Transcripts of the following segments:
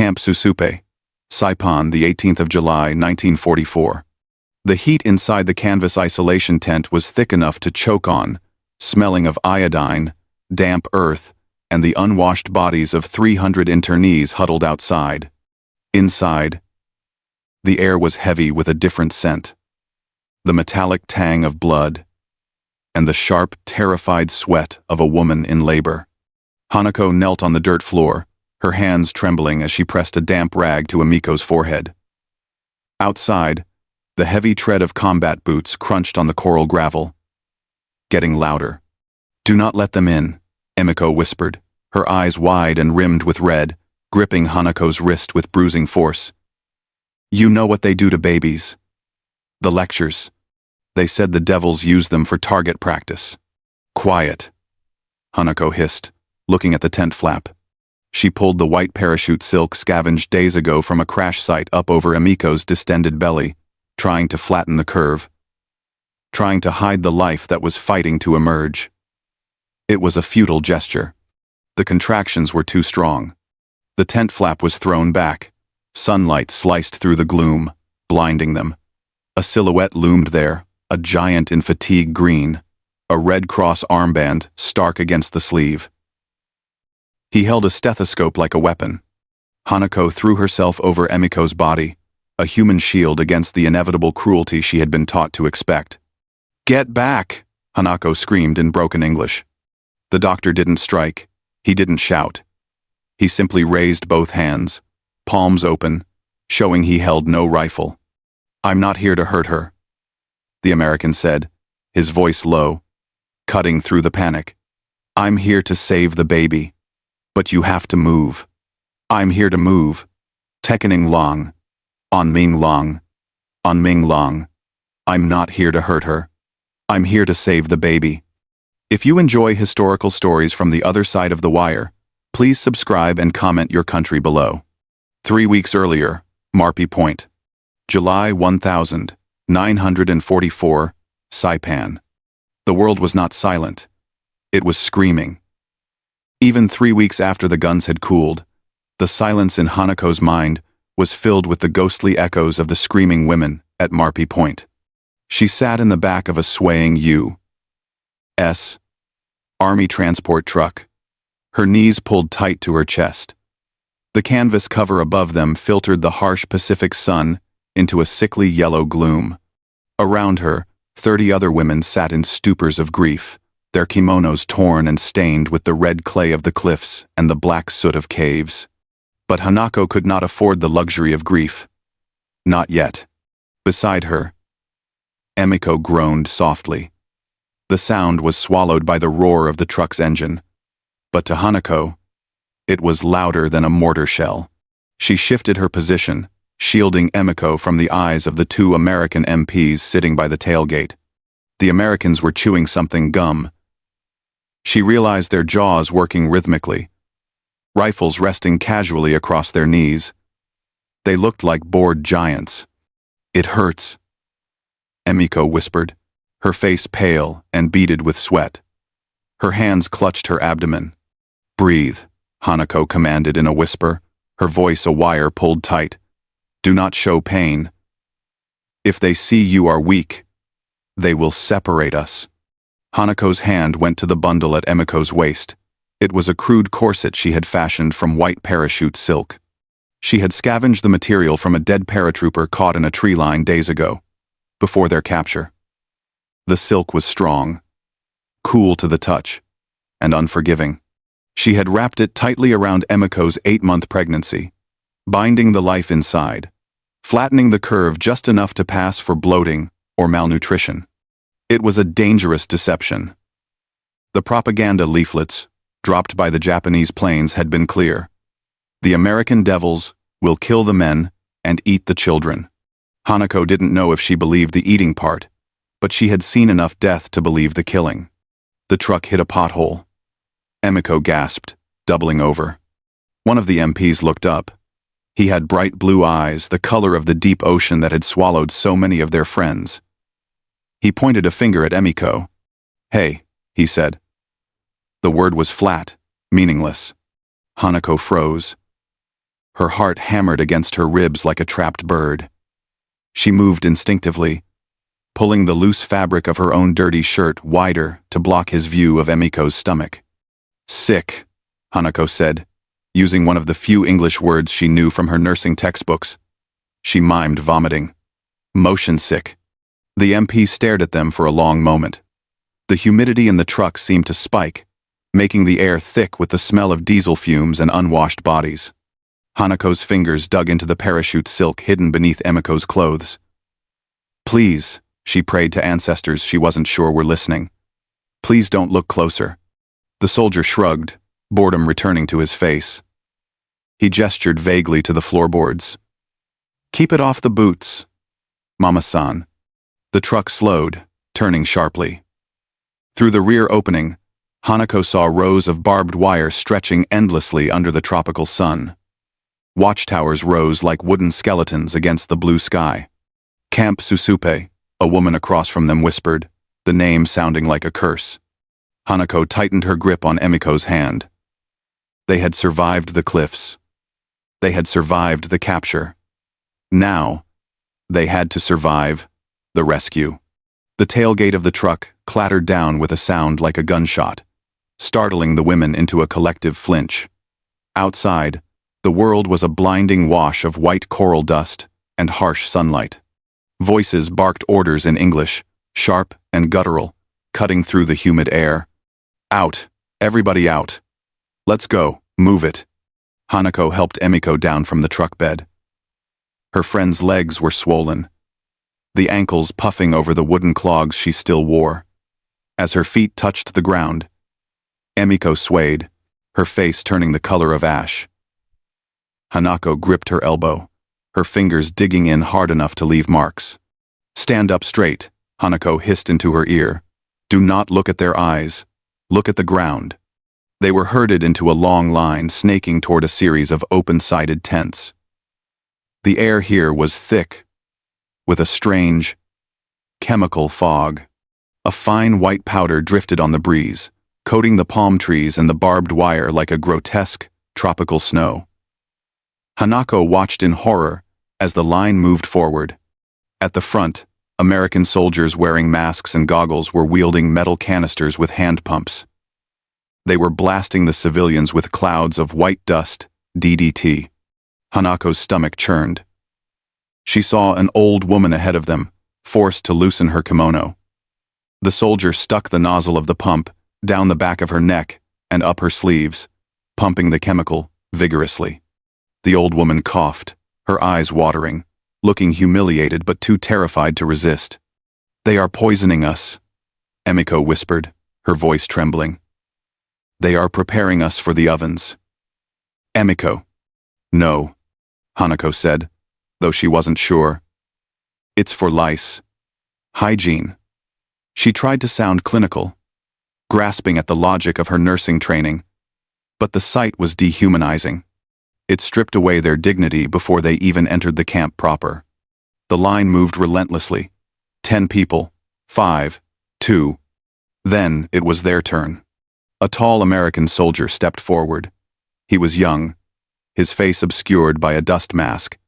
Camp Susupe, Saipan, the 18th of July, 1944. The heat inside the canvas isolation tent was thick enough to choke on, smelling of iodine, damp earth, and the unwashed bodies of 300 internees huddled outside. Inside, the air was heavy with a different scent. The metallic tang of blood, and the sharp, terrified sweat of a woman in labor. Hanako knelt on the dirt floor, her hands trembling as she pressed a damp rag to Emiko's forehead. Outside, the heavy tread of combat boots crunched on the coral gravel, getting louder. "Do not let them in," Emiko whispered, her eyes wide and rimmed with red, gripping Hanako's wrist with bruising force. "You know what they do to babies. The lectures. They said the devils use them for target practice." "Quiet," Hanako hissed, looking at the tent flap. She pulled the white parachute silk scavenged days ago from a crash site up over Emiko's distended belly, trying to flatten the curve, trying to hide the life that was fighting to emerge. It was a futile gesture. The contractions were too strong. The tent flap was thrown back. Sunlight sliced through the gloom, blinding them. A silhouette loomed there, a giant in fatigue green, a Red Cross armband stark against the sleeve. He held a stethoscope like a weapon. Hanako threw herself over Emiko's body, a human shield against the inevitable cruelty she had been taught to expect. "Get back!" Hanako screamed in broken English. The doctor didn't strike. He didn't shout. He simply raised both hands, palms open, showing he held no rifle. "I'm not here to hurt her," the American said, his voice low, cutting through the panic. "I'm here to save the baby. But you have to move. I'm here to move. Tekening Long. On Ming Long. On Ming Long. I'm not here to hurt her. I'm here to save the baby." If you enjoy historical stories from the other side of the wire, please subscribe and comment your country below. 3 weeks earlier, Marpy Point. July 1944, Saipan. The world was not silent. It was screaming. Even 3 weeks after the guns had cooled, the silence in Hanako's mind was filled with the ghostly echoes of the screaming women at Marpy Point. She sat in the back of a swaying U.S. Army transport truck, her knees pulled tight to her chest. The canvas cover above them filtered the harsh Pacific sun into a sickly yellow gloom. Around her, 30 other women sat in stupors of grief, their kimonos torn and stained with the red clay of the cliffs and the black soot of caves. But Hanako could not afford the luxury of grief. Not yet. Beside her, Emiko groaned softly. The sound was swallowed by the roar of the truck's engine. But to Hanako, it was louder than a mortar shell. She shifted her position, shielding Emiko from the eyes of the 2 American MPs sitting by the tailgate. The Americans were chewing something gum. She realized their jaws working rhythmically, rifles resting casually across their knees. They looked like bored giants. "It hurts," Emiko whispered, her face pale and beaded with sweat. Her hands clutched her abdomen. "Breathe," Hanako commanded in a whisper, her voice a wire pulled tight. "Do not show pain. If they see you are weak, they will separate us." Hanako's hand went to the bundle at Emiko's waist. It was a crude corset she had fashioned from white parachute silk. She had scavenged the material from a dead paratrooper caught in a tree line days ago, before their capture. The silk was strong, cool to the touch, and unforgiving. She had wrapped it tightly around Emiko's 8-month pregnancy, binding the life inside, flattening the curve just enough to pass for bloating or malnutrition. It was a dangerous deception. The propaganda leaflets, dropped by the Japanese planes, had been clear. The American devils will kill the men and eat the children. Hanako didn't know if she believed the eating part, but she had seen enough death to believe the killing. The truck hit a pothole. Emiko gasped, doubling over. One of the MPs looked up. He had bright blue eyes, the color of the deep ocean that had swallowed so many of their friends. He pointed a finger at Emiko. "Hey," he said. The word was flat, meaningless. Hanako froze. Her heart hammered against her ribs like a trapped bird. She moved instinctively, pulling the loose fabric of her own dirty shirt wider to block his view of Emiko's stomach. "Sick," Hanako said, using one of the few English words she knew from her nursing textbooks. She mimed vomiting. "Motion sick." The MP stared at them for a long moment. The humidity in the truck seemed to spike, making the air thick with the smell of diesel fumes and unwashed bodies. Hanako's fingers dug into the parachute silk hidden beneath Emiko's clothes. "Please," she prayed to ancestors she wasn't sure were listening. "Please don't look closer." The soldier shrugged, boredom returning to his face. He gestured vaguely to the floorboards. "Keep it off the boots, Mama-san." The truck slowed, turning sharply. Through the rear opening, Hanako saw rows of barbed wire stretching endlessly under the tropical sun. Watchtowers rose like wooden skeletons against the blue sky. "Camp Susupe," a woman across from them whispered, the name sounding like a curse. Hanako tightened her grip on Emiko's hand. They had survived the cliffs. They had survived the capture. Now, they had to survive the rescue. The tailgate of the truck clattered down with a sound like a gunshot, startling the women into a collective flinch. Outside, the world was a blinding wash of white coral dust and harsh sunlight. Voices barked orders in English, sharp and guttural, cutting through the humid air. "Out! Everybody out! Let's go, move it!" Hanako helped Emiko down from the truck bed. Her friend's legs were swollen, the ankles puffing over the wooden clogs she still wore. As her feet touched the ground, Emiko swayed, her face turning the color of ash. Hanako gripped her elbow, her fingers digging in hard enough to leave marks. "Stand up straight," Hanako hissed into her ear. "Do not look at their eyes. Look at the ground." They were herded into a long line snaking toward a series of open-sided tents. The air here was thick, with a strange, chemical fog. A fine white powder drifted on the breeze, coating the palm trees and the barbed wire like a grotesque, tropical snow. Hanako watched in horror as the line moved forward. At the front, American soldiers wearing masks and goggles were wielding metal canisters with hand pumps. They were blasting the civilians with clouds of white dust, DDT. Hanako's stomach churned. She saw an old woman ahead of them, forced to loosen her kimono. The soldier stuck the nozzle of the pump down the back of her neck and up her sleeves, pumping the chemical vigorously. The old woman coughed, her eyes watering, looking humiliated but too terrified to resist. "They are poisoning us," Emiko whispered, her voice trembling. "They are preparing us for the ovens." "Emiko." "No," Hanako said, though she wasn't sure. "It's for lice. Hygiene." She tried to sound clinical, grasping at the logic of her nursing training, but the sight was dehumanizing. It stripped away their dignity before they even entered the camp proper. The line moved relentlessly. 10 people, 5, 2. Then it was their turn. A tall American soldier stepped forward. He was young, his face obscured by a dust mask,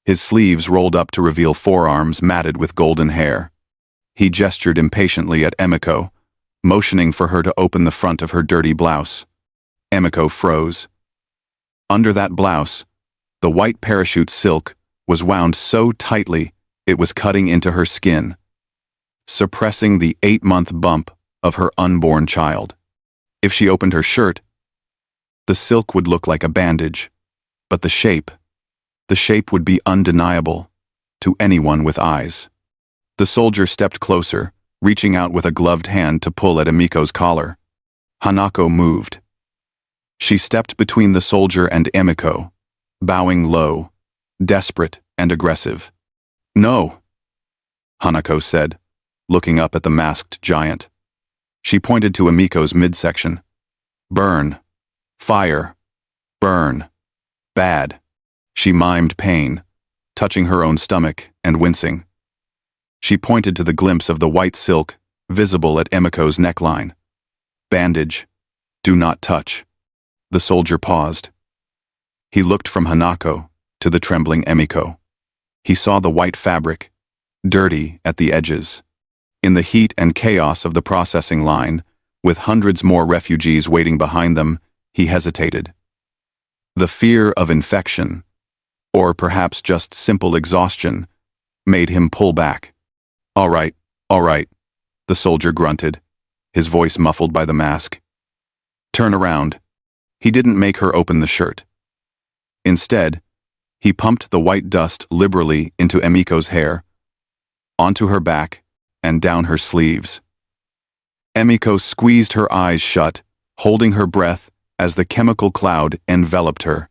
his sleeves rolled up to reveal forearms matted with golden hair. He gestured impatiently at Emiko, motioning for her to open the front of her dirty blouse. Emiko froze. Under that blouse, the white parachute silk was wound so tightly it was cutting into her skin, suppressing the 8-month bump of her unborn child. If she opened her shirt, the silk would look like a bandage, but the shape would be undeniable to anyone with eyes. The soldier stepped closer, reaching out with a gloved hand to pull at Emiko's collar. Hanako moved. She stepped between the soldier and Emiko, bowing low, desperate and aggressive. "No," Hanako said, looking up at the masked giant. She pointed to Emiko's midsection. "Burn. Fire. Burn. Bad." She mimed pain, touching her own stomach and wincing. She pointed to the glimpse of the white silk, visible at Emiko's neckline. "Bandage. Do not touch." The soldier paused. He looked from Hanako to the trembling Emiko. He saw the white fabric, dirty at the edges. In the heat and chaos of the processing line, with hundreds more refugees waiting behind them, he hesitated. The fear of infection, or perhaps just simple exhaustion, made him pull back. All right, the soldier grunted, his voice muffled by the mask. Turn around. He didn't make her open the shirt. Instead, he pumped the white dust liberally into Emiko's hair, onto her back, and down her sleeves. Emiko squeezed her eyes shut, holding her breath as the chemical cloud enveloped her.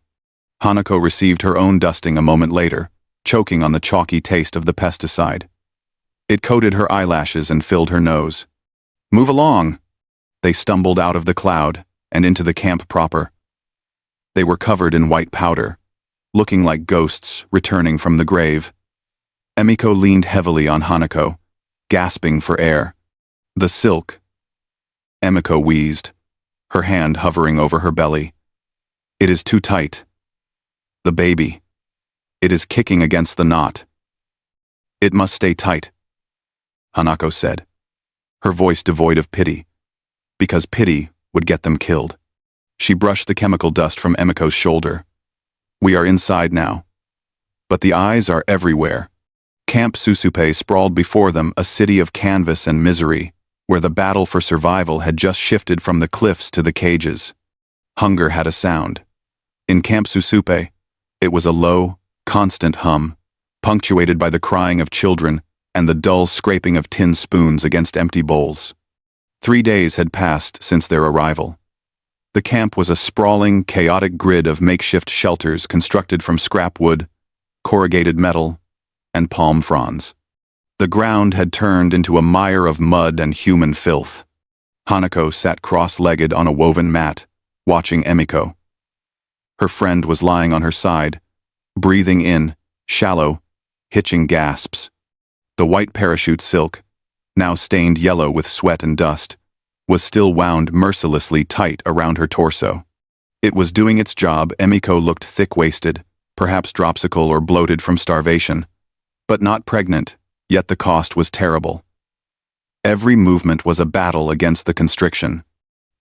Hanako received her own dusting a moment later, choking on the chalky taste of the pesticide. It coated her eyelashes and filled her nose. Move along! They stumbled out of the cloud and into the camp proper. They were covered in white powder, looking like ghosts returning from the grave. Emiko leaned heavily on Hanako, gasping for air. The silk. Emiko wheezed, her hand hovering over her belly. It is too tight. The baby. It is kicking against the knot. It must stay tight, Hanako said, her voice devoid of pity, because pity would get them killed. She brushed the chemical dust from Emiko's shoulder. We are inside now. But the eyes are everywhere. Camp Susupe sprawled before them, a city of canvas and misery, where the battle for survival had just shifted from the cliffs to the cages. Hunger had a sound. In Camp Susupe, it was a low, constant hum, punctuated by the crying of children and the dull scraping of tin spoons against empty bowls. 3 days had passed since their arrival. The camp was a sprawling, chaotic grid of makeshift shelters constructed from scrap wood, corrugated metal, and palm fronds. The ground had turned into a mire of mud and human filth. Hanako sat cross-legged on a woven mat, watching Emiko. Her friend was lying on her side, breathing in, shallow, hitching gasps. The white parachute silk, now stained yellow with sweat and dust, was still wound mercilessly tight around her torso. It was doing its job. Emiko looked thick-waisted, perhaps dropsical or bloated from starvation, but not pregnant, yet the cost was terrible. Every movement was a battle against the constriction.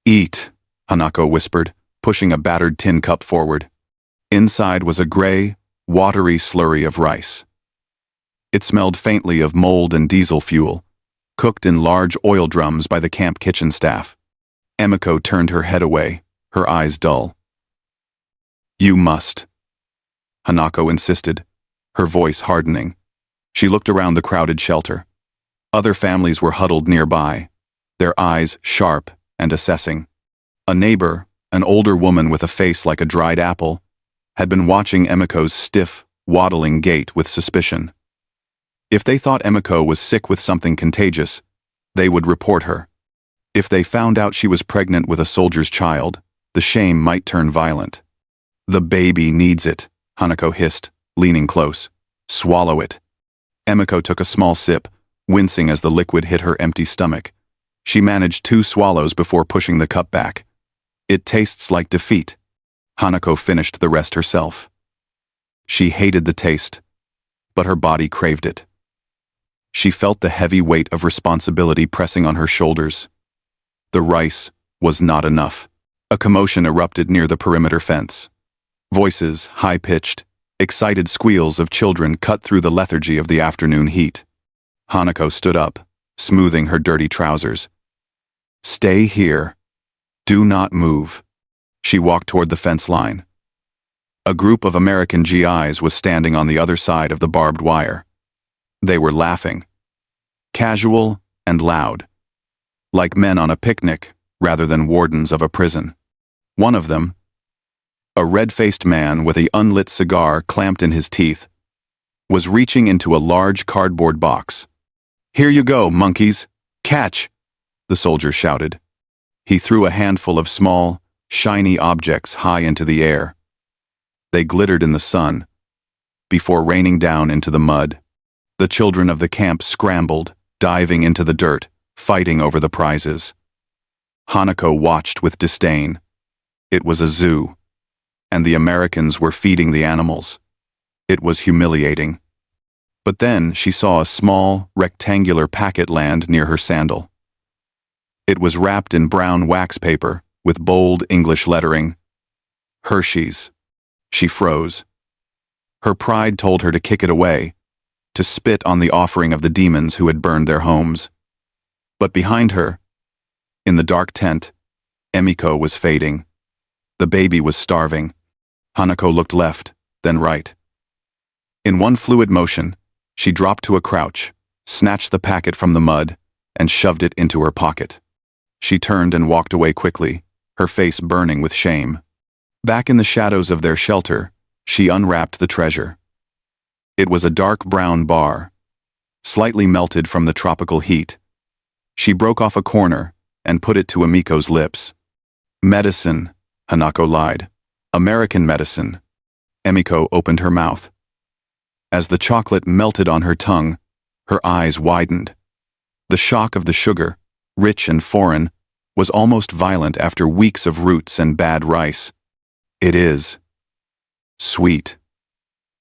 Eat, Hanako whispered, pushing a battered tin cup forward. Inside was a gray, watery slurry of rice. It smelled faintly of mold and diesel fuel, cooked in large oil drums by the camp kitchen staff. Emiko turned her head away, her eyes dull. You must, Hanako insisted, her voice hardening. She looked around the crowded shelter. Other families were huddled nearby, their eyes sharp and assessing. A neighbor, an older woman with a face like a dried apple, had been watching Emiko's stiff, waddling gait with suspicion. If they thought Emiko was sick with something contagious, they would report her. If they found out she was pregnant with a soldier's child, the shame might turn violent. The baby needs it, Hanako hissed, leaning close. Swallow it. Emiko took a small sip, wincing as the liquid hit her empty stomach. She managed 2 swallows before pushing the cup back. It tastes like defeat. Hanako finished the rest herself. She hated the taste, but her body craved it. She felt the heavy weight of responsibility pressing on her shoulders. The rice was not enough. A commotion erupted near the perimeter fence. Voices, high-pitched, excited squeals of children cut through the lethargy of the afternoon heat. Hanako stood up, smoothing her dirty trousers. Stay here. Do not move. She walked toward the fence line. A group of American GIs was standing on the other side of the barbed wire. They were laughing. Casual and loud. Like men on a picnic, rather than wardens of a prison. One of them, a red-faced man with an unlit cigar clamped in his teeth, was reaching into a large cardboard box. Here you go, monkeys. Catch! The soldier shouted. He threw a handful of small, shiny objects high into the air. They glittered in the sun, before raining down into the mud. The children of the camp scrambled, diving into the dirt, fighting over the prizes. Hanako watched with disdain. It was a zoo. and the Americans were feeding the animals. It was humiliating. But then she saw a small, rectangular packet land near her sandal. It was wrapped in brown wax paper with bold English lettering, Hershey's. She froze. Her pride told her to kick it away, to spit on the offering of the demons who had burned their homes. But behind her, in the dark tent, Emiko was fading. The baby was starving. Hanako looked left, then right. In one fluid motion, she dropped to a crouch, snatched the packet from the mud, and shoved it into her pocket. She turned and walked away quickly, her face burning with shame. Back in the shadows of their shelter, she unwrapped the treasure. It was a dark brown bar, slightly melted from the tropical heat. She broke off a corner and put it to Emiko's lips. Medicine, Hanako lied. American medicine. Emiko opened her mouth. As the chocolate melted on her tongue, her eyes widened. The shock of the sugar, rich and foreign, was almost violent after weeks of roots and bad rice. It is sweet,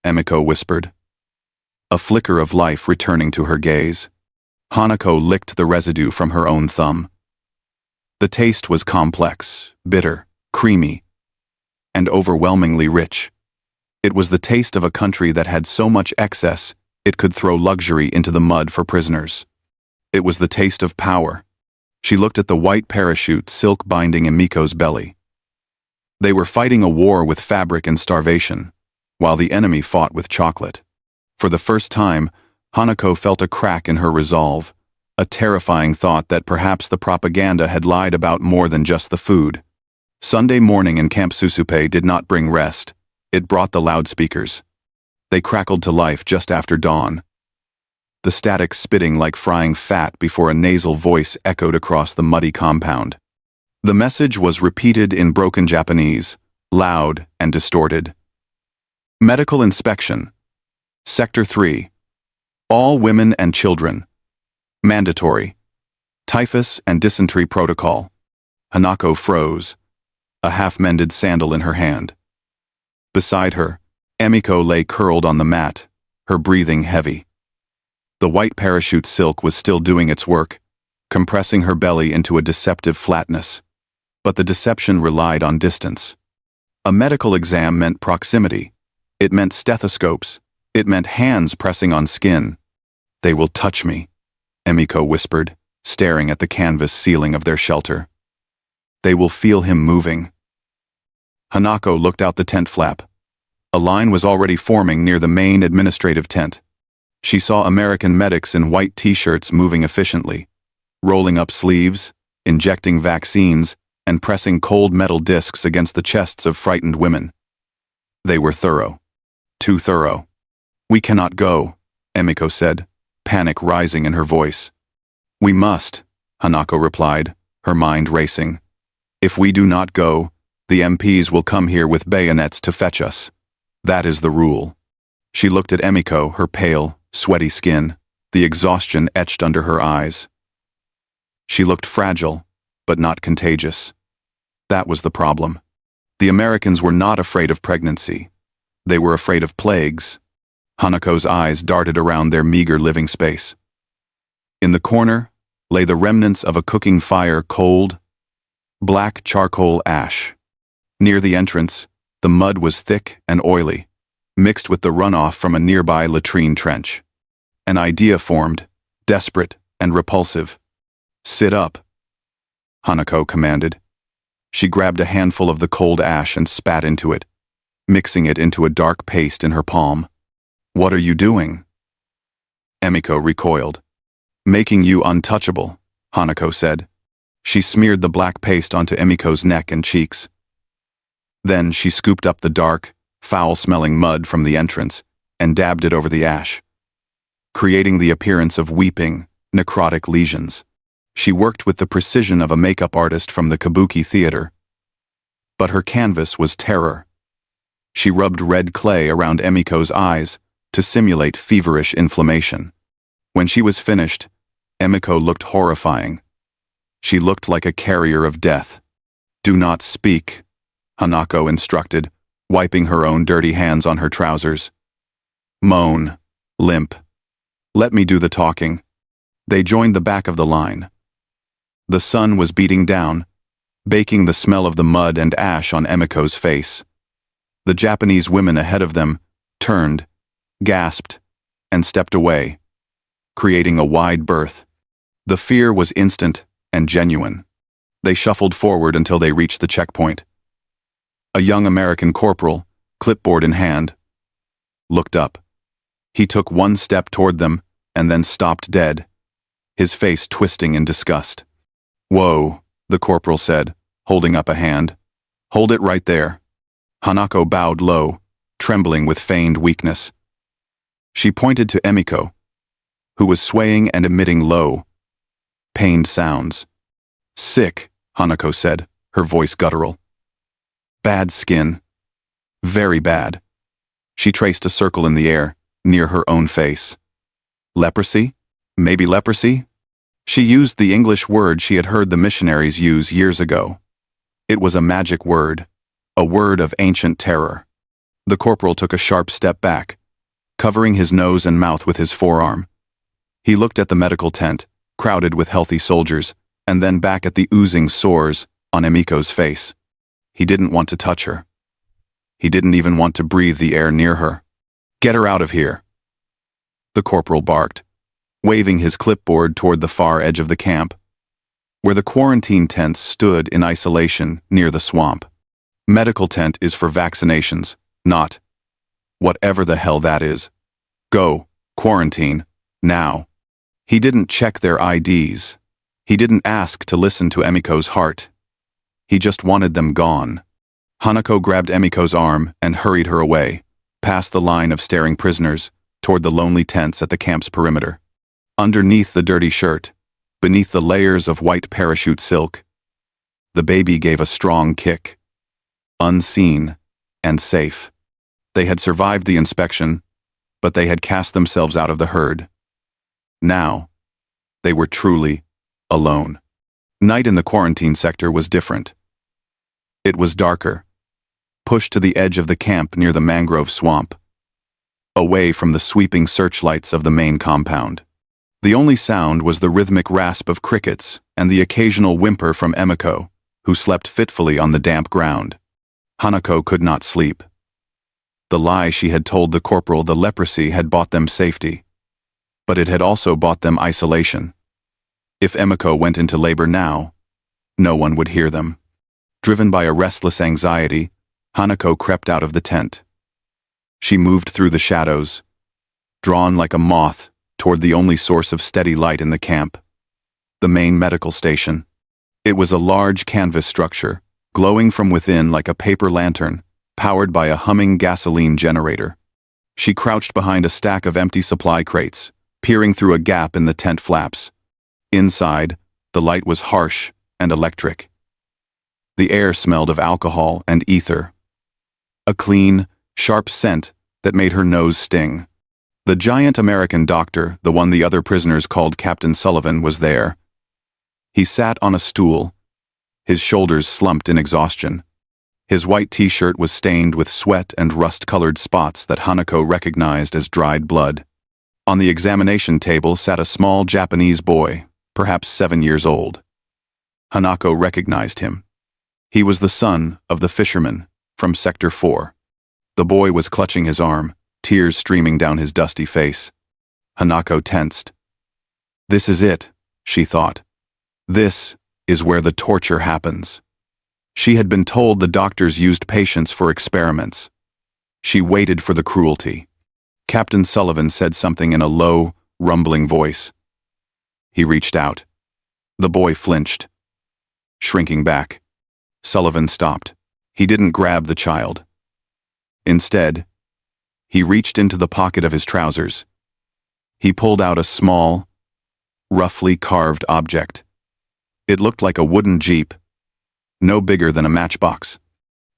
Emiko whispered. A flicker of life returning to her gaze. Hanako licked the residue from her own thumb. The taste was complex, bitter, creamy, and overwhelmingly rich. It was the taste of a country that had so much excess it could throw luxury into the mud for prisoners. It was the taste of power. She looked at the white parachute silk binding Emiko's belly. They were fighting a war with fabric and starvation, while the enemy fought with chocolate. For the first time, Hanako felt a crack in her resolve, a terrifying thought that perhaps the propaganda had lied about more than just the food. Sunday morning in Camp Susupe did not bring rest. It brought the loudspeakers. They crackled to life just after dawn, the static spitting like frying fat before a nasal voice echoed across the muddy compound. The message was repeated in broken Japanese, loud and distorted. Medical inspection. Sector 3. All women and children. Mandatory. Typhus and dysentery protocol. Hanako froze, a half-mended sandal in her hand. Beside her, Emiko lay curled on the mat, her breathing heavy. The white parachute silk was still doing its work, compressing her belly into a deceptive flatness. But the deception relied on distance. A medical exam meant proximity. It meant stethoscopes. It meant hands pressing on skin. They will touch me, Emiko whispered, staring at the canvas ceiling of their shelter. They will feel him moving. Hanako looked out the tent flap. A line was already forming near the main administrative tent. She saw American medics in white t-shirts moving efficiently, rolling up sleeves, injecting vaccines, and pressing cold metal discs against the chests of frightened women. They were thorough. Too thorough. We cannot go, Emiko said, panic rising in her voice. We must, Hanako replied, her mind racing. If we do not go, the MPs will come here with bayonets to fetch us. That is the rule. She looked at Emiko, her pale, sweaty skin, the exhaustion etched under her eyes. She looked fragile, but not contagious. That was the problem. The Americans were not afraid of pregnancy. They were afraid of plagues. Hanako's eyes darted around their meager living space. In the corner lay the remnants of a cooking fire, cold, black charcoal ash. Near the entrance, the mud was thick and oily, mixed with the runoff from a nearby latrine trench. An idea formed, desperate and repulsive. Sit up, Hanako commanded. She grabbed a handful of the cold ash and spat into it, mixing it into a dark paste in her palm. What are you doing? Emiko recoiled. Making you untouchable, Hanako said. She smeared the black paste onto Emiko's neck and cheeks. Then she scooped up the dark, foul-smelling mud from the entrance and dabbed it over the ash, creating the appearance of weeping, necrotic lesions. She worked with the precision of a makeup artist from the kabuki theater. But her canvas was terror. She rubbed red clay around Emiko's eyes to simulate feverish inflammation. When she was finished, Emiko looked horrifying. She looked like a carrier of death. Do not speak, Hanako instructed, wiping her own dirty hands on her trousers. Moan. Limp. Let me do the talking. They joined the back of the line. The sun was beating down, baking the smell of the mud and ash on Emiko's face. The Japanese women ahead of them turned, gasped, and stepped away, creating a wide berth. The fear was instant and genuine. They shuffled forward until they reached the checkpoint. A young American corporal, clipboard in hand, looked up. He took one step toward them and then stopped dead, his face twisting in disgust. "Whoa," the corporal said, holding up a hand. "Hold it right there." Hanako bowed low, trembling with feigned weakness. She pointed to Emiko, who was swaying and emitting low, pained sounds. "Sick," Hanako said, her voice guttural. "Bad skin. Very bad." She traced a circle in the air, near her own face. "Leprosy? Maybe leprosy?" She used the English word she had heard the missionaries use years ago. It was a magic word, a word of ancient terror. The corporal took a sharp step back, covering his nose and mouth with his forearm. He looked at the medical tent, crowded with healthy soldiers, and then back at the oozing sores on Emiko's face. He didn't want to touch her. He didn't even want to breathe the air near her. "Get her out of here," the corporal barked, waving his clipboard toward the far edge of the camp, where the quarantine tents stood in isolation near the swamp. Medical tent is for vaccinations, not whatever the hell that is. Go, quarantine, now. He didn't check their IDs. He didn't ask to listen to Emiko's heart. He just wanted them gone. Hanako grabbed Emiko's arm and hurried her away, past the line of staring prisoners, toward the lonely tents at the camp's perimeter. Underneath the dirty shirt, beneath the layers of white parachute silk, the baby gave a strong kick. Unseen and safe. They had survived the inspection, but they had cast themselves out of the herd. Now, they were truly alone. Night in the quarantine sector was different. It was darker, pushed to the edge of the camp near the mangrove swamp, away from the sweeping searchlights of the main compound. The only sound was the rhythmic rasp of crickets and the occasional whimper from Emiko, who slept fitfully on the damp ground. Hanako could not sleep. The lie she had told the corporal the leprosy had bought them safety, but it had also bought them isolation. If Emiko went into labor now, no one would hear them. Driven by a restless anxiety, Hanako crept out of the tent. She moved through the shadows, drawn like a moth toward the only source of steady light in the camp, the main medical station. It was a large canvas structure, glowing from within like a paper lantern, powered by a humming gasoline generator. She crouched behind a stack of empty supply crates, peering through a gap in the tent flaps. Inside, the light was harsh and electric. The air smelled of alcohol and ether. A clean, sharp scent that made her nose sting. The giant American doctor, the one the other prisoners called Captain Sullivan, was there. He sat on a stool, his shoulders slumped in exhaustion. His white t-shirt was stained with sweat and rust-colored spots that Hanako recognized as dried blood. On the examination table sat a small Japanese boy, perhaps 7 years old. Hanako recognized him. He was the son of the fisherman from Sector 4. The boy was clutching his arm, tears streaming down his dusty face. Hanako tensed. This is it, she thought. This is where the torture happens. She had been told the doctors used patients for experiments. She waited for the cruelty. Captain Sullivan said something in a low, rumbling voice. He reached out. The boy flinched, shrinking back. Sullivan stopped. He didn't grab the child. Instead, he reached into the pocket of his trousers. He pulled out a small, roughly carved object. It looked like a wooden jeep, no bigger than a matchbox.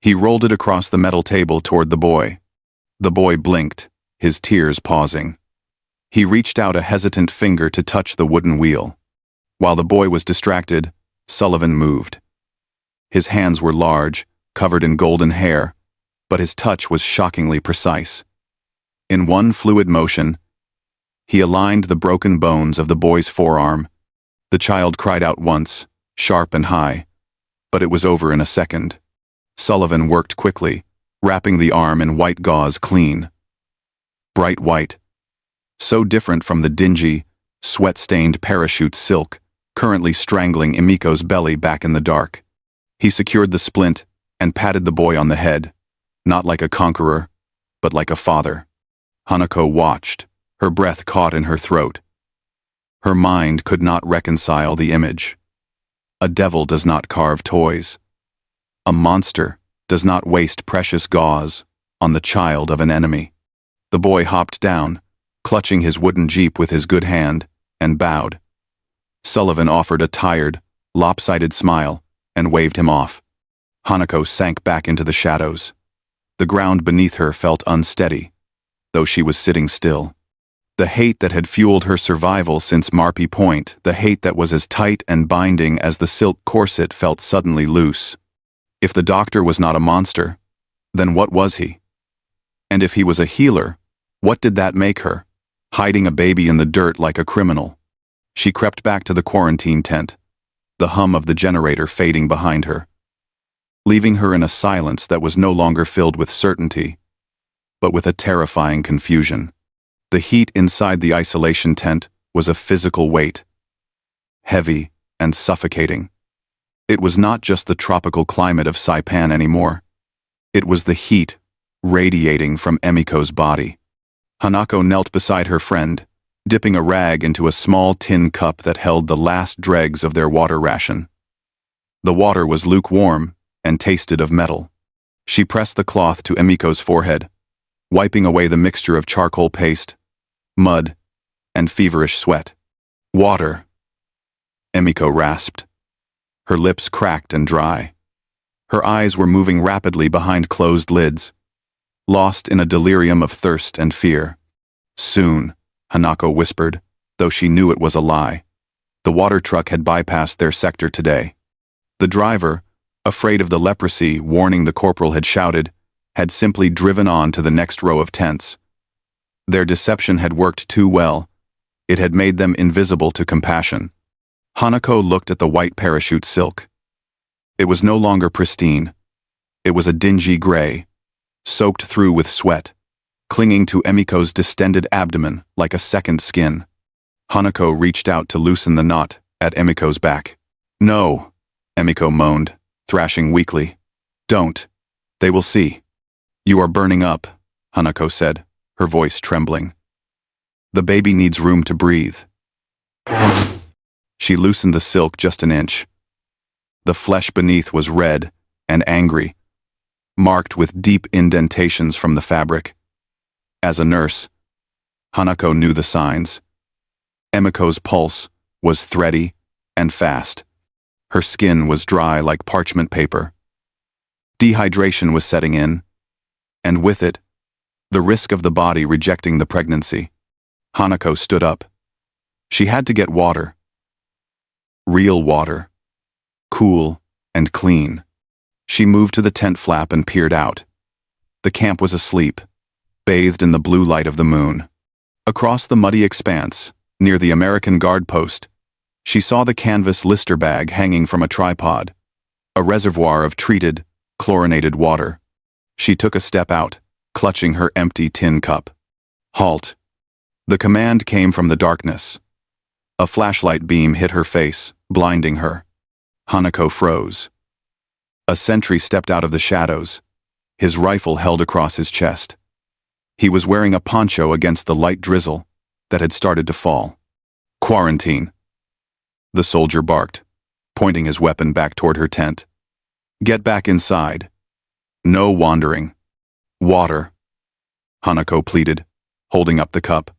He rolled it across the metal table toward the boy. The boy blinked, his tears pausing. He reached out a hesitant finger to touch the wooden wheel. While the boy was distracted, Sullivan moved. His hands were large, covered in golden hair, but his touch was shockingly precise. In one fluid motion, he aligned the broken bones of the boy's forearm. The child cried out once, sharp and high, but it was over in a second. Sullivan worked quickly, wrapping the arm in white gauze clean. Bright white. So different from the dingy, sweat-stained parachute silk, currently strangling Emiko's belly back in the dark. He secured the splint and patted the boy on the head, not like a conqueror, but like a father. Hanako watched, her breath caught in her throat. Her mind could not reconcile the image. A devil does not carve toys. A monster does not waste precious gauze on the child of an enemy. The boy hopped down, clutching his wooden jeep with his good hand, and bowed. Sullivan offered a tired, lopsided smile and waved him off. Hanako sank back into the shadows. The ground beneath her felt unsteady, though she was sitting still. The hate that had fueled her survival since Marpy Point, the hate that was as tight and binding as the silk corset, felt suddenly loose. If the doctor was not a monster, then what was he? And if he was a healer, what did that make her? Hiding a baby in the dirt like a criminal. She crept back to the quarantine tent, the hum of the generator fading behind her, leaving her in a silence that was no longer filled with certainty, but with a terrifying confusion. The heat inside the isolation tent was a physical weight, heavy and suffocating. It was not just the tropical climate of Saipan anymore. It was the heat radiating from Emiko's body. Hanako knelt beside her friend, dipping a rag into a small tin cup that held the last dregs of their water ration. The water was lukewarm and tasted of metal. She pressed the cloth to Emiko's forehead, wiping away the mixture of charcoal paste, mud, and feverish sweat. Water, Emiko rasped. Her lips cracked and dry. Her eyes were moving rapidly behind closed lids, lost in a delirium of thirst and fear. Soon, Hanako whispered, though she knew it was a lie. The water truck had bypassed their sector today. The driver, afraid of the leprosy warning the corporal had shouted, had simply driven on to the next row of tents. Their deception had worked too well. It had made them invisible to compassion. Hanako looked at the white parachute silk. It was no longer pristine. It was a dingy gray, soaked through with sweat, clinging to Emiko's distended abdomen like a second skin. Hanako reached out to loosen the knot at Emiko's back. "No," Emiko moaned, thrashing weakly. "Don't. They will see." "You are burning up," Hanako said, her voice trembling. "The baby needs room to breathe." She loosened the silk just an inch. The flesh beneath was red and angry, marked with deep indentations from the fabric. As a nurse, Hanako knew the signs. Emiko's pulse was thready and fast. Her skin was dry like parchment paper. Dehydration was setting in, and with it, the risk of the body rejecting the pregnancy. Hanako stood up. She had to get water. Real water. Cool and clean. She moved to the tent flap and peered out. The camp was asleep, bathed in the blue light of the moon. Across the muddy expanse, near the American guard post, she saw the canvas lister bag hanging from a tripod, a reservoir of treated, chlorinated water. She took a step out, clutching her empty tin cup. "Halt." The command came from the darkness. A flashlight beam hit her face, blinding her. Hanako froze. A sentry stepped out of the shadows, his rifle held across his chest. He was wearing a poncho against the light drizzle that had started to fall. "Quarantine," the soldier barked, pointing his weapon back toward her tent. "Get back inside. No wandering. Water," Hanako pleaded, holding up the cup.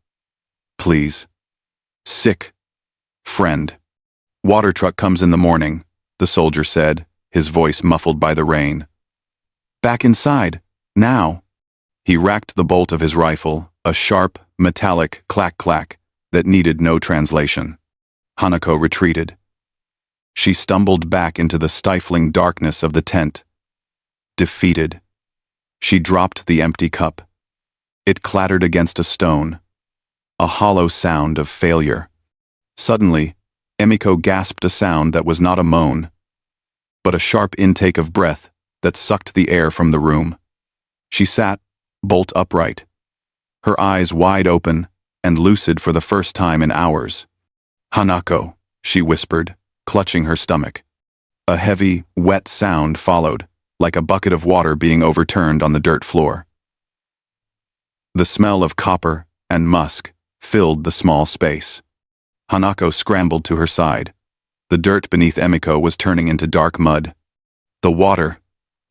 "Please. Sick. Friend." "Water truck comes in the morning," the soldier said, his voice muffled by the rain. "Back inside. Now." He racked the bolt of his rifle, a sharp, metallic clack-clack that needed no translation. Hanako retreated. She stumbled back into the stifling darkness of the tent. Defeated. She dropped the empty cup. It clattered against a stone, a hollow sound of failure. Suddenly, Emiko gasped a sound that was not a moan, but a sharp intake of breath that sucked the air from the room. She sat, bolt upright, her eyes wide open and lucid for the first time in hours. "Hanako," she whispered, clutching her stomach. A heavy, wet sound followed, like a bucket of water being overturned on the dirt floor. The smell of copper and musk filled the small space. Hanako scrambled to her side. The dirt beneath Emiko was turning into dark mud. "The water,"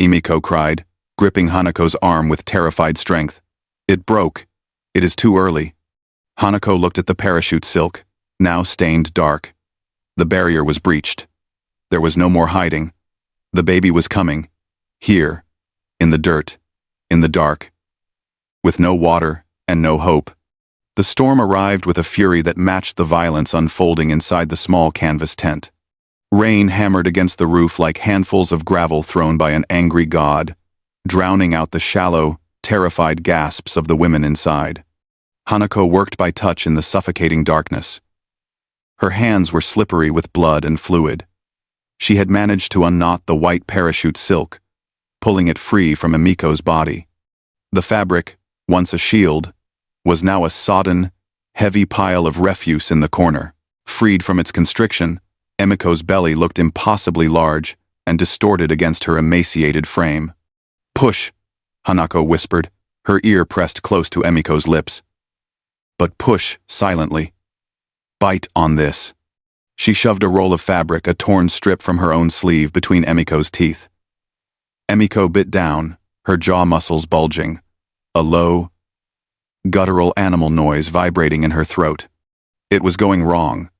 Emiko cried, gripping Hanako's arm with terrified strength. "It broke. It is too early." Hanako looked at the parachute silk, now stained dark. The barrier was breached. There was no more hiding. The baby was coming. Here, in the dirt, in the dark. With no water and no hope. The storm arrived with a fury that matched the violence unfolding inside the small canvas tent. Rain hammered against the roof like handfuls of gravel thrown by an angry god, drowning out the shallow, terrified gasps of the women inside. Hanako worked by touch in the suffocating darkness. Her hands were slippery with blood and fluid. She had managed to unknot the white parachute silk, pulling it free from Emiko's body. The fabric, once a shield, was now a sodden, heavy pile of refuse in the corner. Freed from its constriction, Emiko's belly looked impossibly large and distorted against her emaciated frame. "Push," Hanako whispered, her ear pressed close to Emiko's lips. "But push silently. Bite on this." She shoved a roll of fabric, a torn strip from her own sleeve, between Emiko's teeth. Emiko bit down, her jaw muscles bulging, a low, guttural animal noise vibrating in her throat. It was going wrong.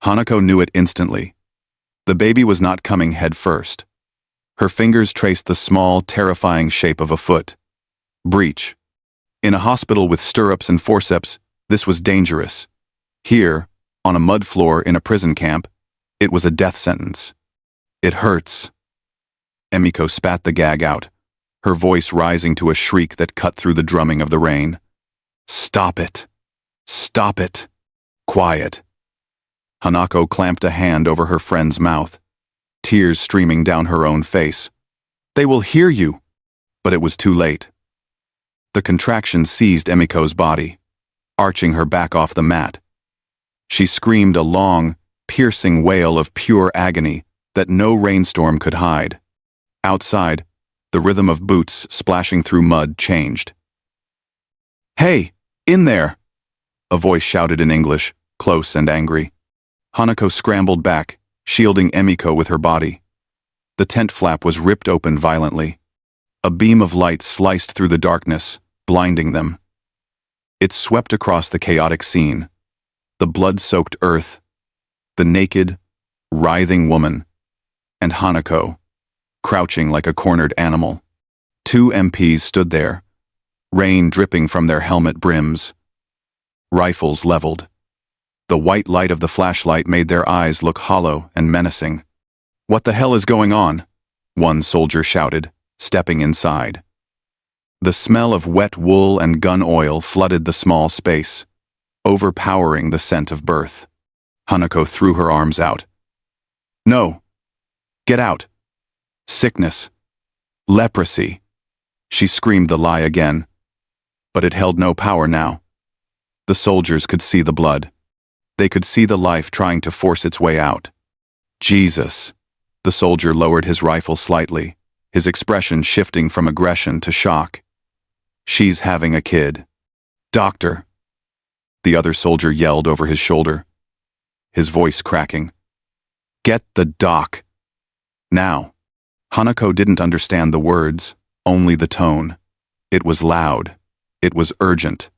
Hanako knew it instantly. The baby was not coming head first. Her fingers traced the small, terrifying shape of a foot. Breach. In a hospital with stirrups and forceps, this was dangerous. Here, on a mud floor in a prison camp, it was a death sentence. "It hurts." Emiko spat the gag out, her voice rising to a shriek that cut through the drumming of the rain. "Stop it! Stop it! Quiet!" Hanako clamped a hand over her friend's mouth, tears streaming down her own face. "They will hear you!" But it was too late. The contraction seized Emiko's body, arching her back off the mat. She screamed a long, piercing wail of pure agony that no rainstorm could hide. Outside, the rhythm of boots splashing through mud changed. "Hey, in there!" a voice shouted in English, close and angry. Hanako scrambled back, shielding Emiko with her body. The tent flap was ripped open violently. A beam of light sliced through the darkness, blinding them. It swept across the chaotic scene. The blood-soaked earth, the naked, writhing woman, and Hanako, crouching like a cornered animal. Two MPs stood there, rain dripping from their helmet brims, rifles leveled. The white light of the flashlight made their eyes look hollow and menacing. "What the hell is going on?" one soldier shouted, stepping inside. The smell of wet wool and gun oil flooded the small space, overpowering the scent of birth. Hanako threw her arms out. "No! Get out! Sickness! Leprosy!" She screamed the lie again, but it held no power now. The soldiers could see the blood. They could see the life trying to force its way out. "Jesus!" The soldier lowered his rifle slightly, his expression shifting from aggression to shock. "She's having a kid. Doctor!" The other soldier yelled over his shoulder, his voice cracking. "Get the doc! Now!" Hanako didn't understand the words, only the tone. It was loud. It was urgent.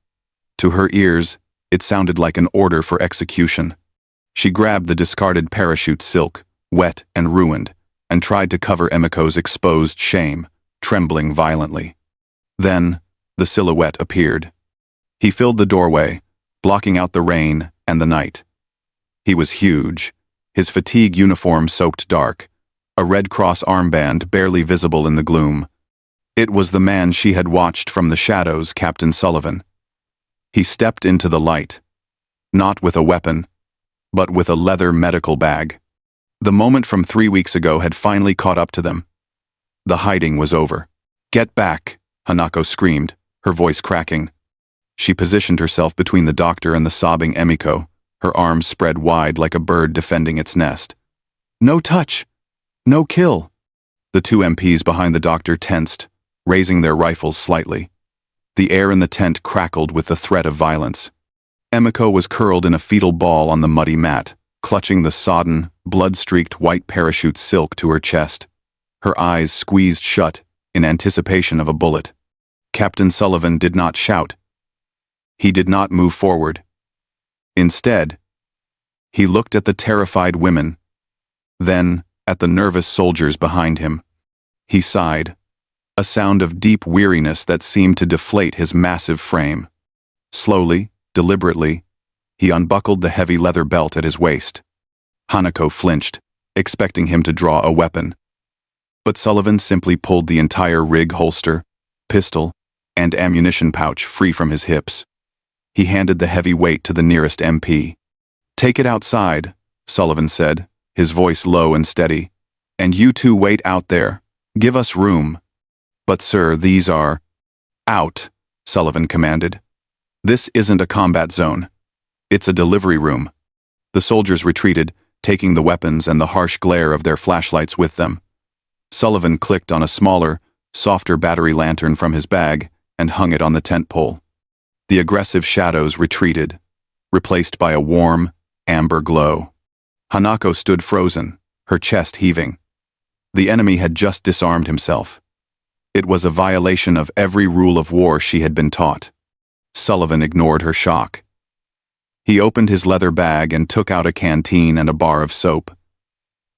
To her ears, it sounded like an order for execution. She grabbed the discarded parachute silk, wet and ruined, and tried to cover Emiko's exposed shame, trembling violently. Then, the silhouette appeared. He filled the doorway, blocking out the rain and the night. He was huge, his fatigue uniform soaked dark, a Red Cross armband barely visible in the gloom. It was the man she had watched from the shadows, Captain Sullivan. He stepped into the light, not with a weapon, but with a leather medical bag. The moment from 3 weeks ago had finally caught up to them. The hiding was over. "Get back," Hanako screamed, her voice cracking. She positioned herself between the doctor and the sobbing Emiko, her arms spread wide like a bird defending its nest. "No touch! No kill!" The two MPs behind the doctor tensed, raising their rifles slightly. The air in the tent crackled with the threat of violence. Emiko was curled in a fetal ball on the muddy mat, clutching the sodden, blood-streaked white parachute silk to her chest, her eyes squeezed shut in anticipation of a bullet. Captain Sullivan did not shout. He did not move forward. Instead, he looked at the terrified women, then at the nervous soldiers behind him. He sighed, a sound of deep weariness that seemed to deflate his massive frame. Slowly, deliberately, he unbuckled the heavy leather belt at his waist. Hanako flinched, expecting him to draw a weapon. But Sullivan simply pulled the entire rig holster, pistol, and ammunition pouch free from his hips. He handed the heavy weight to the nearest MP. "Take it outside," Sullivan said, his voice low and steady. "And you two wait out there. Give us room." "But sir, these are—" "Out," Sullivan commanded. "This isn't a combat zone. It's a delivery room." The soldiers retreated, taking the weapons and the harsh glare of their flashlights with them. Sullivan clicked on a smaller, softer battery lantern from his bag and hung it on the tent pole. The aggressive shadows retreated, replaced by a warm, amber glow. Hanako stood frozen, her chest heaving. The enemy had just disarmed himself. It was a violation of every rule of war she had been taught. Sullivan ignored her shock. He opened his leather bag and took out a canteen and a bar of soap.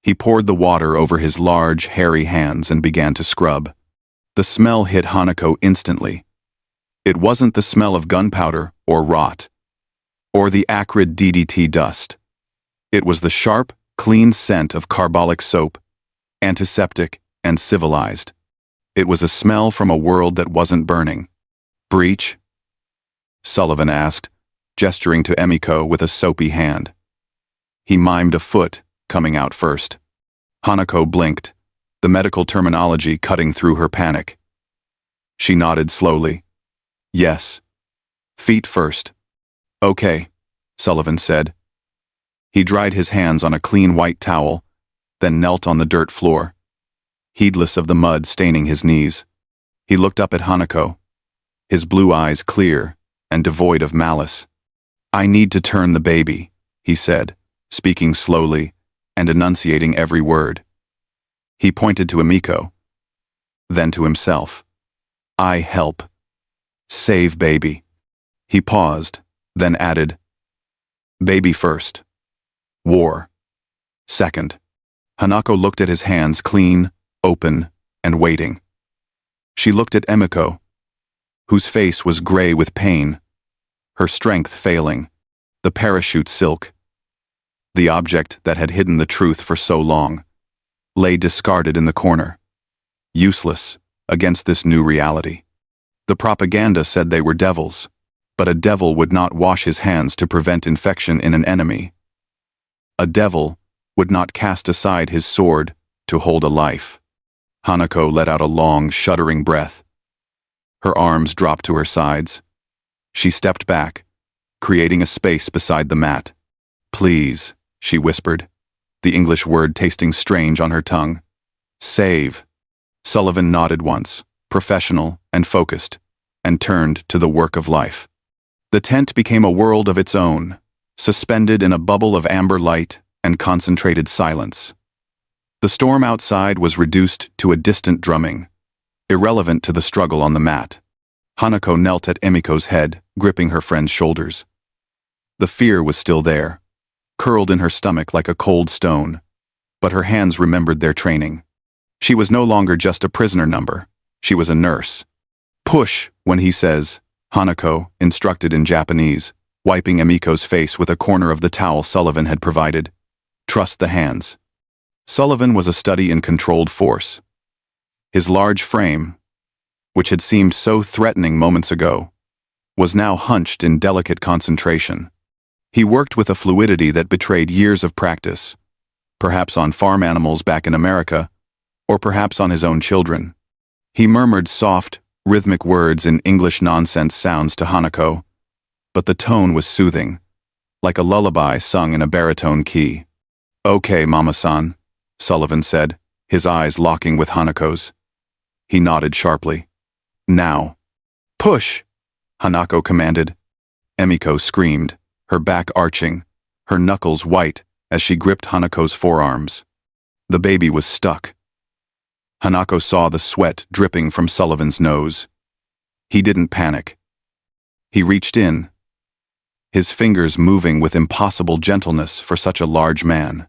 He poured the water over his large, hairy hands and began to scrub. The smell hit Hanako instantly. It wasn't the smell of gunpowder or rot, or the acrid DDT dust. It was the sharp, clean scent of carbolic soap, antiseptic and civilized. It was a smell from a world that wasn't burning. "Breach?" Sullivan asked, gesturing to Emiko with a soapy hand. He mimed a foot, coming out first. Hanako blinked, the medical terminology cutting through her panic. She nodded slowly. "Yes. Feet first." "Okay," Sullivan said. He dried his hands on a clean white towel, then knelt on the dirt floor, heedless of the mud staining his knees. He looked up at Hanako, his blue eyes clear and devoid of malice. "I need to turn the baby," he said, speaking slowly and enunciating every word. He pointed to Emiko, then to himself. "I help. Save baby." He paused, then added, "Baby first. War second." Hanako looked at his hands, clean, open, and waiting. She looked at Emiko, whose face was gray with pain, her strength failing, the parachute silk, the object that had hidden the truth for so long, lay discarded in the corner, useless against this new reality. The propaganda said they were devils, but a devil would not wash his hands to prevent infection in an enemy. A devil would not cast aside his sword to hold a life. Hanako let out a long, shuddering breath. Her arms dropped to her sides. She stepped back, creating a space beside the mat. "Please," she whispered, the English word tasting strange on her tongue. "Save." Sullivan nodded once, professional and focused, and turned to the work of life. The tent became a world of its own, suspended in a bubble of amber light and concentrated silence. The storm outside was reduced to a distant drumming, irrelevant to the struggle on the mat. Hanako knelt at Emiko's head, gripping her friend's shoulders. The fear was still there, curled in her stomach like a cold stone, but her hands remembered their training. She was no longer just a prisoner number, she was a nurse. "Push when he says," Hanako instructed in Japanese, wiping Emiko's face with a corner of the towel Sullivan had provided. "Trust the hands." Sullivan was a study in controlled force. His large frame, which had seemed so threatening moments ago, was now hunched in delicate concentration. He worked with a fluidity that betrayed years of practice, perhaps on farm animals back in America, or perhaps on his own children. He murmured soft, rhythmic words in English nonsense sounds to Hanako, but the tone was soothing, like a lullaby sung in a baritone key. "Okay, Mama-san," Sullivan said, his eyes locking with Hanako's. He nodded sharply. "Now." "Push!" Hanako commanded. Emiko screamed, her back arching, her knuckles white as she gripped Hanako's forearms. The baby was stuck. Hanako saw the sweat dripping from Sullivan's nose. He didn't panic. He reached in, his fingers moving with impossible gentleness for such a large man,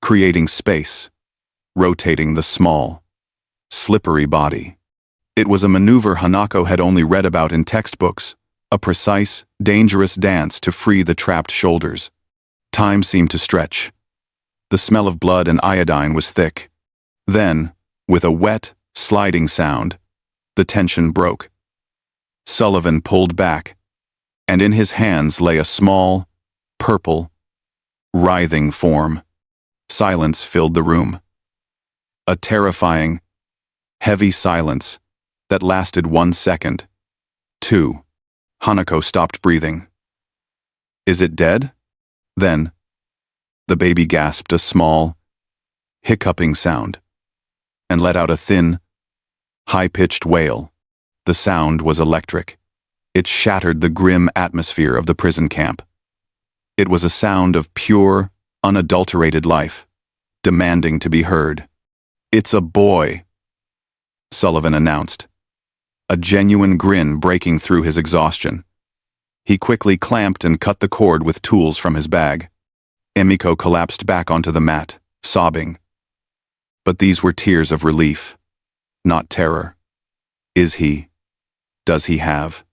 creating space, rotating the small, slippery body. It was a maneuver Hanako had only read about in textbooks, a precise, dangerous dance to free the trapped shoulders. Time seemed to stretch. The smell of blood and iodine was thick. Then, with a wet, sliding sound, the tension broke. Sullivan pulled back, and in his hands lay a small, purple, writhing form. Silence filled the room. A terrifying, heavy silence that lasted 1 second. 2. Hanako stopped breathing. "Is it dead?" Then, the baby gasped a small, hiccuping sound, and let out a thin, high-pitched wail. The sound was electric. It shattered the grim atmosphere of the prison camp. It was a sound of pure, unadulterated life, demanding to be heard. "It's a boy," Sullivan announced, a genuine grin breaking through his exhaustion. He quickly clamped and cut the cord with tools from his bag. Emiko collapsed back onto the mat, sobbing. But these were tears of relief, not terror. "Is he? Does he have?"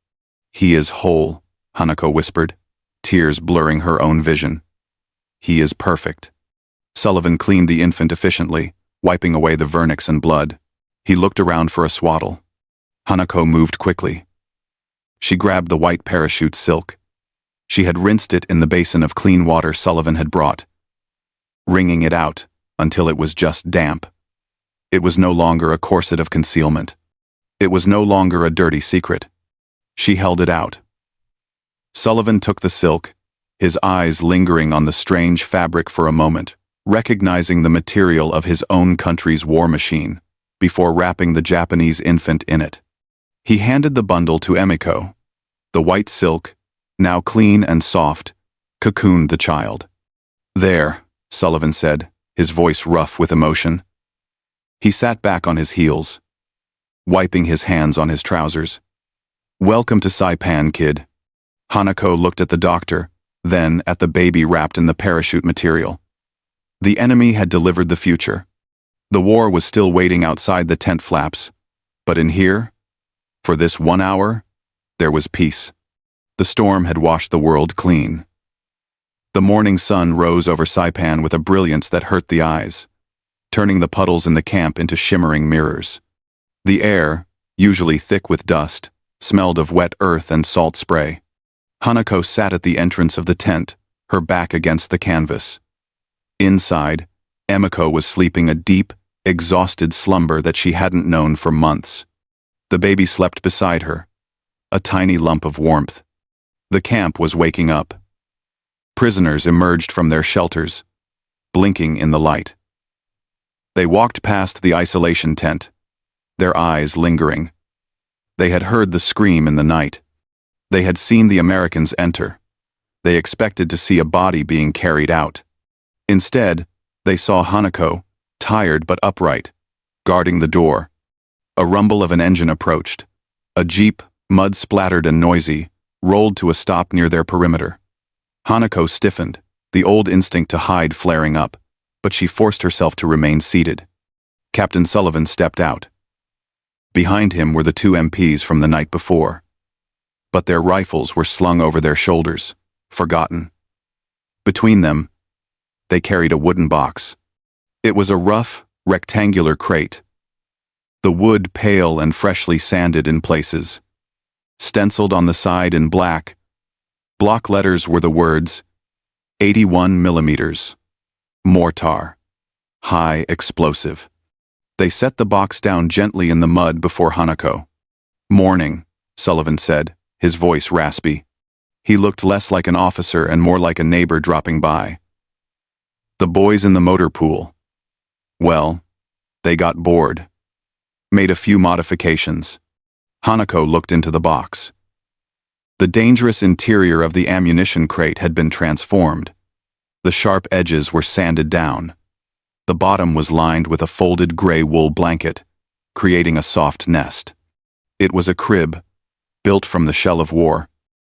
"He is whole," Hanako whispered, tears blurring her own vision. "He is perfect." Sullivan cleaned the infant efficiently, wiping away the vernix and blood. He looked around for a swaddle. Hanako moved quickly. She grabbed the white parachute silk. She had rinsed it in the basin of clean water Sullivan had brought, wringing it out until it was just damp. It was no longer a corset of concealment. It was no longer a dirty secret. She held it out. Sullivan took the silk, his eyes lingering on the strange fabric for a moment, recognizing the material of his own country's war machine, before wrapping the Japanese infant in it. He handed the bundle to Emiko. The white silk, now clean and soft, cocooned the child. "There," Sullivan said, his voice rough with emotion. He sat back on his heels, wiping his hands on his trousers. "Welcome to Saipan, kid." Hanako looked at the doctor, then at the baby wrapped in the parachute material. The enemy had delivered the future. The war was still waiting outside the tent flaps, but in here, for this 1 hour, there was peace. The storm had washed the world clean. The morning sun rose over Saipan with a brilliance that hurt the eyes, turning the puddles in the camp into shimmering mirrors. The air, usually thick with dust, smelled of wet earth and salt spray. Hanako sat at the entrance of the tent, her back against the canvas. Inside, Emiko was sleeping a deep, exhausted slumber that she hadn't known for months. The baby slept beside her, a tiny lump of warmth. The camp was waking up. Prisoners emerged from their shelters, blinking in the light. They walked past the isolation tent, their eyes lingering. They had heard the scream in the night. They had seen the Americans enter. They expected to see a body being carried out. Instead, they saw Hanako, tired but upright, guarding the door. A rumble of an engine approached. A jeep, mud-splattered and noisy, rolled to a stop near their perimeter. Hanako stiffened, the old instinct to hide flaring up, but she forced herself to remain seated. Captain Sullivan stepped out. Behind him were the 2 MPs from the night before. But their rifles were slung over their shoulders, forgotten. Between them, they carried a wooden box. It was a rough, rectangular crate. the wood pale and freshly sanded in places. Stenciled on the side in black, block letters were the words, 81 millimeters. Mortar. High explosive. They set the box down gently in the mud before Hanako. "Morning," Sullivan said, his voice raspy. He looked less like an officer and more like a neighbor dropping by. "The boys in the motor pool. Well, they got bored. Made a few modifications." Hanako looked into the box. The dangerous interior of the ammunition crate had been transformed. The sharp edges were sanded down. The bottom was lined with a folded gray wool blanket, creating a soft nest. It was a crib, built from the shell of war.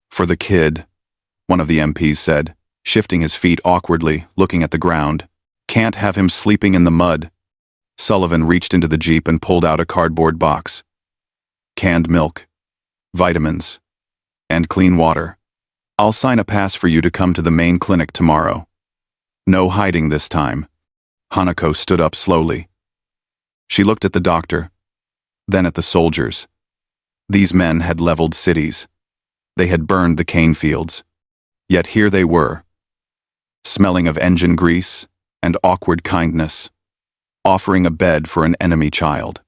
"For the kid," one of the MPs said, shifting his feet awkwardly, looking at the ground. "Can't have him sleeping in the mud." Sullivan reached into the Jeep and pulled out a cardboard box. "Canned milk, vitamins, and clean water. I'll sign a pass for you to come to the main clinic tomorrow. No hiding this time." Hanako stood up slowly. She looked at the doctor, then at the soldiers. These men had leveled cities. They had burned the cane fields. Yet here they were, smelling of engine grease and awkward kindness, offering a bed for an enemy child.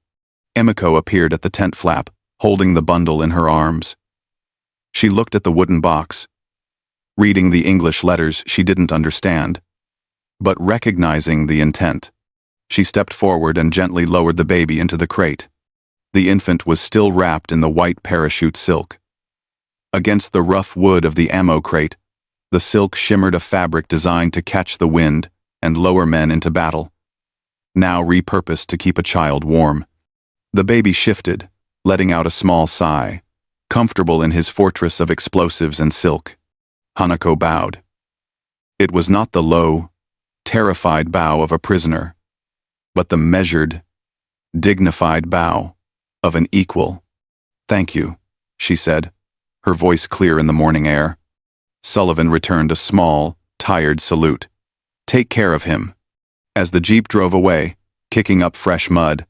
Emiko appeared at the tent flap, holding the bundle in her arms. She looked at the wooden box, reading the English letters she didn't understand, but recognizing the intent. She stepped forward and gently lowered the baby into the crate. The infant was still wrapped in the white parachute silk. Against the rough wood of the ammo crate, the silk shimmered a fabric designed to catch the wind and lower men into battle, now repurposed to keep a child warm. The baby shifted, letting out a small sigh, comfortable in his fortress of explosives and silk. Hanako bowed. It was not the low, terrified bow of a prisoner, but the measured, dignified bow of an equal. "Thank you," she said, her voice clear in the morning air. Sullivan returned a small, tired salute. "Take care of him." As the Jeep drove away, kicking up fresh mud,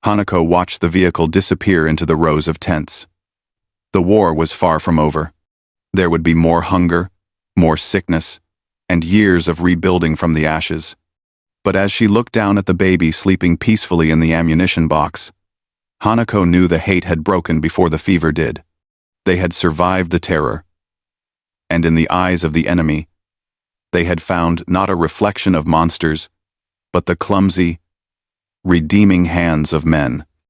Hanako watched the vehicle disappear into the rows of tents. The war was far from over. There would be more hunger, more sickness, and years of rebuilding from the ashes. But as she looked down at the baby sleeping peacefully in the ammunition box, Hanako knew the hate had broken before the fever did. They had survived the terror. And in the eyes of the enemy, they had found not a reflection of monsters, but the clumsy, redeeming hands of men.